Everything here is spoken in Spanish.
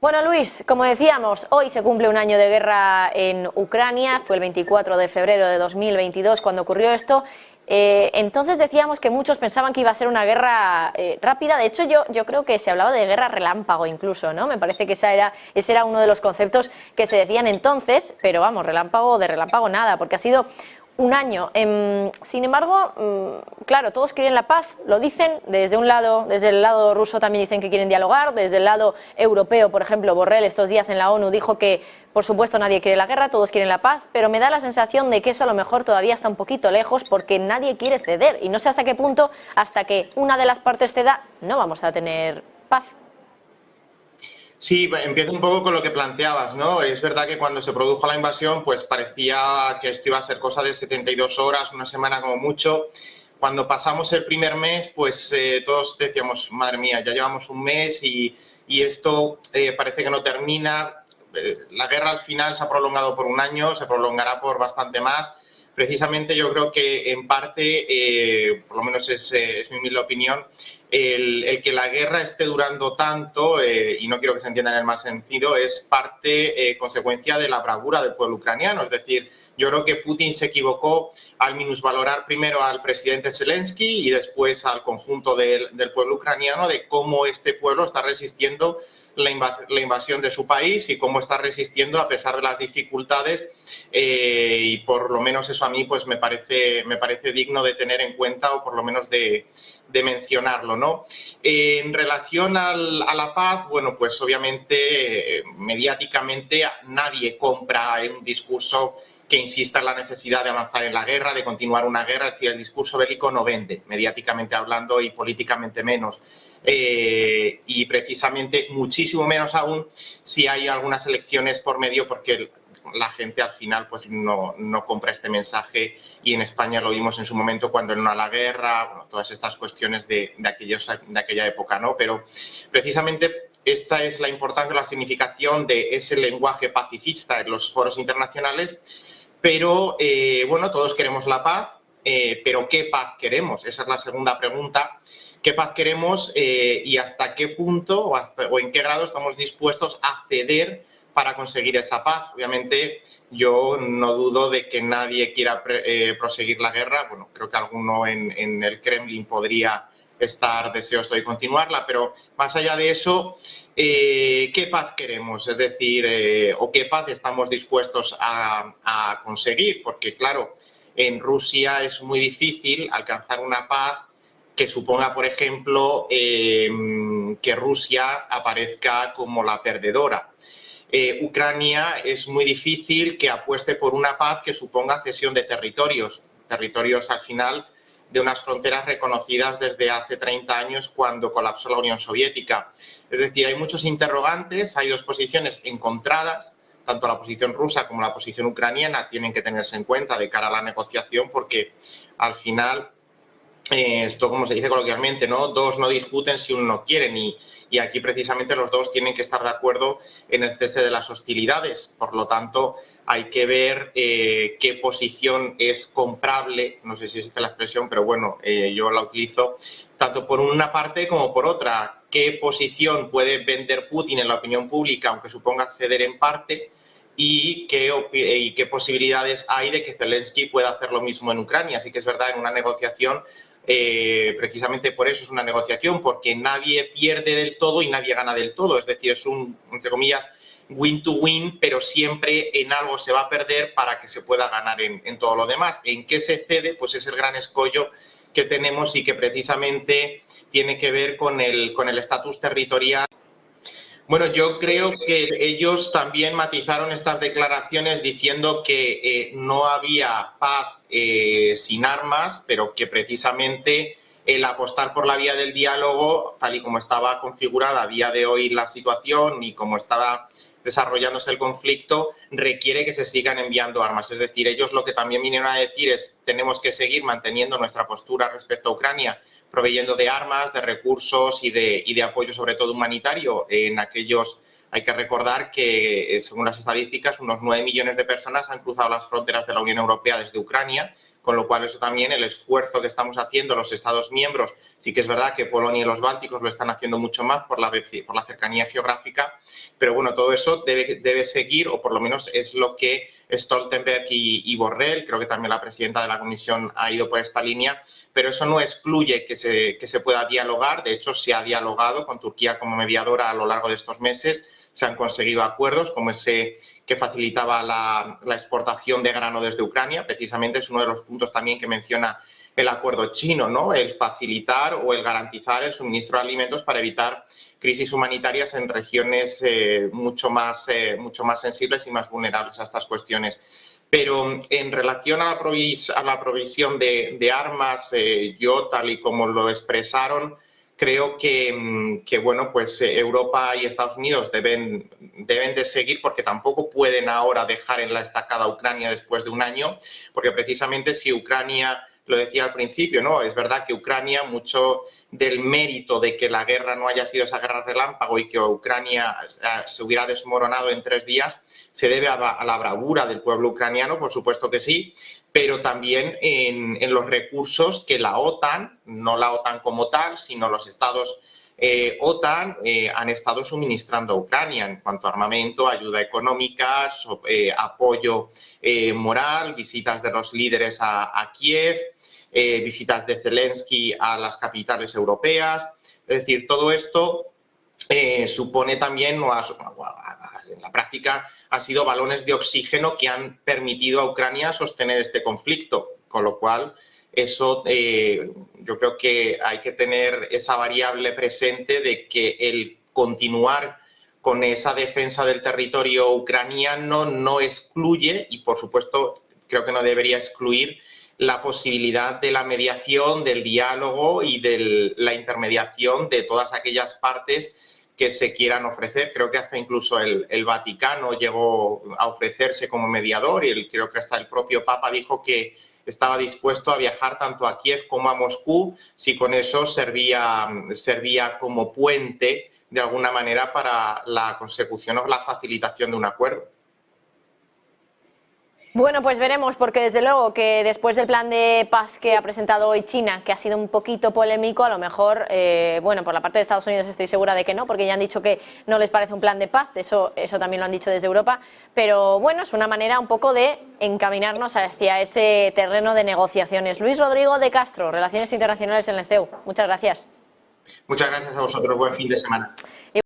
Bueno, Luis, como decíamos, hoy se cumple un año de guerra en Ucrania. Fue el 24 de febrero de 2022 cuando ocurrió esto. Entonces decíamos que muchos pensaban que iba a ser una guerra rápida. De hecho, yo creo que se hablaba de guerra relámpago incluso, ¿no? Me parece que ese era uno de los conceptos que se decían entonces, pero vamos, relámpago de relámpago nada, porque ha sido un año. Sin embargo, claro, todos quieren la paz, lo dicen desde un lado, desde el lado ruso también dicen que quieren dialogar, desde el lado europeo, por ejemplo, Borrell estos días en la ONU dijo que, por supuesto, nadie quiere la guerra, todos quieren la paz, pero me da la sensación de que eso a lo mejor todavía está un poquito lejos porque nadie quiere ceder y no sé hasta qué punto, hasta que una de las partes ceda, no vamos a tener paz. Sí, empiezo un poco con lo que planteabas, ¿no? Es verdad que cuando se produjo la invasión, pues parecía que esto iba a ser cosa de 72 horas, una semana como mucho. Cuando pasamos el primer mes, pues todos decíamos, madre mía, ya llevamos un mes y esto parece que no termina. La guerra al final se ha prolongado por un año, se prolongará por bastante más. Precisamente yo creo que en parte, por lo menos es mi humilde opinión, el que la guerra esté durando tanto, y no quiero que se entienda en el mal sentido, es parte, consecuencia de la bravura del pueblo ucraniano. Es decir, yo creo que Putin se equivocó al minusvalorar primero al presidente Zelensky y después al conjunto del pueblo ucraniano de cómo este pueblo está resistiendo la invasión de su país y cómo está resistiendo a pesar de las dificultades, y por lo menos eso a mí pues me parece digno de tener en cuenta o por lo menos de mencionarlo, ¿no? En relación a la paz, bueno, pues obviamente mediáticamente nadie compra un discurso que insista en la necesidad de avanzar en la guerra, de continuar una guerra. Es decir, el discurso bélico no vende, mediáticamente hablando y políticamente menos. Y precisamente muchísimo menos aún si hay algunas elecciones por medio, porque la gente al final pues no compra este mensaje, y en España lo vimos en su momento cuando no a la guerra, bueno, todas estas cuestiones de aquella época, ¿no? Pero precisamente esta es la importancia, la significación de ese lenguaje pacifista en los foros internacionales, pero bueno, todos queremos la paz, pero ¿qué paz queremos? Esa es la segunda pregunta. ¿Qué paz queremos y hasta qué punto o en qué grado estamos dispuestos a ceder para conseguir esa paz? Obviamente yo no dudo de que nadie quiera proseguir la guerra. Bueno, creo que alguno en el Kremlin podría estar deseoso de continuarla, pero más allá de eso, ¿qué paz queremos? Es decir, ¿o qué paz estamos dispuestos a conseguir? Porque claro, en Rusia es muy difícil alcanzar una paz que suponga, por ejemplo, que Rusia aparezca como la perdedora. Ucrania es muy difícil que apueste por una paz que suponga cesión de territorios al final de unas fronteras reconocidas desde hace 30 años cuando colapsó la Unión Soviética. Es decir, hay muchos interrogantes, hay dos posiciones encontradas, tanto la posición rusa como la posición ucraniana tienen que tenerse en cuenta de cara a la negociación, porque al final esto, como se dice coloquialmente, ¿no? Dos no discuten si uno no quieren, y aquí precisamente los dos tienen que estar de acuerdo en el cese de las hostilidades. Por lo tanto, hay que ver qué posición es comprable, no sé si existe la expresión, pero bueno, yo la utilizo, tanto por una parte como por otra. ¿Qué posición puede vender Putin en la opinión pública, aunque suponga ceder en parte? Y qué posibilidades hay de que Zelensky pueda hacer lo mismo en Ucrania. Así que es verdad, en una negociación, precisamente por eso es una negociación, porque nadie pierde del todo y nadie gana del todo. Es decir, es un, entre comillas, win to win, pero siempre en algo se va a perder para que se pueda ganar en todo lo demás. ¿En qué se cede? Pues es el gran escollo que tenemos y que precisamente tiene que ver con el estatus territorial. Bueno, yo creo que ellos también matizaron estas declaraciones diciendo que no había paz sin armas, pero que precisamente el apostar por la vía del diálogo, tal y como estaba configurada a día de hoy la situación y como estaba desarrollándose el conflicto, requiere que se sigan enviando armas. Es decir, ellos lo que también vinieron a decir es: tenemos que seguir manteniendo nuestra postura respecto a Ucrania, proveyendo de armas, de recursos y de apoyo, sobre todo humanitario, en aquellos. Hay que recordar que, según las estadísticas, unos 9 millones de personas han cruzado las fronteras de la Unión Europea desde Ucrania, con lo cual eso también, el esfuerzo que estamos haciendo los Estados miembros, sí que es verdad que Polonia y los Bálticos lo están haciendo mucho más por la cercanía geográfica, pero bueno, todo eso debe seguir, o por lo menos es lo que Stoltenberg y Borrell, creo que también la presidenta de la Comisión ha ido por esta línea, pero eso no excluye que se pueda dialogar. De hecho, se ha dialogado con Turquía como mediadora a lo largo de estos meses, se han conseguido acuerdos como ese que facilitaba la exportación de grano desde Ucrania. Precisamente es uno de los puntos también que menciona el acuerdo chino, ¿no? El facilitar o el garantizar el suministro de alimentos para evitar crisis humanitarias en regiones mucho más sensibles y más vulnerables a estas cuestiones. Pero en relación a la provisión de armas, yo, tal y como lo expresaron, creo que bueno, pues Europa y Estados Unidos deben de seguir, porque tampoco pueden ahora dejar en la estacada a Ucrania después de un año, porque precisamente si Ucrania, lo decía al principio, ¿no? Es verdad que Ucrania, mucho del mérito de que la guerra no haya sido esa guerra relámpago y que Ucrania se hubiera desmoronado en 3 días, se debe a la bravura del pueblo ucraniano, por supuesto que sí, pero también en los recursos que la OTAN, no la OTAN como tal, sino los estados OTAN han estado suministrando a Ucrania en cuanto a armamento, ayuda económica, apoyo moral, visitas de los líderes a Kiev, visitas de Zelensky a las capitales europeas. Es decir, todo esto supone también, en la práctica, ha sido balones de oxígeno que han permitido a Ucrania sostener este conflicto, con lo cual eso yo creo que hay que tener esa variable presente de que el continuar con esa defensa del territorio ucraniano no excluye, y por supuesto creo que no debería excluir, la posibilidad de la mediación, del diálogo y de la intermediación de todas aquellas partes que se quieran ofrecer. Creo que hasta incluso el Vaticano llegó a ofrecerse como mediador, y creo que hasta el propio Papa dijo que estaba dispuesto a viajar tanto a Kiev como a Moscú, si con eso servía como puente de alguna manera para la consecución o la facilitación de un acuerdo. Bueno, pues veremos, porque desde luego que después del plan de paz que ha presentado hoy China, que ha sido un poquito polémico, a lo mejor, bueno, por la parte de Estados Unidos estoy segura de que no, porque ya han dicho que no les parece un plan de paz, eso también lo han dicho desde Europa, pero bueno, es una manera un poco de encaminarnos hacia ese terreno de negociaciones. Luis Rodrigo de Castro, Relaciones Internacionales en el CEU, muchas gracias. Muchas gracias a vosotros, buen fin de semana.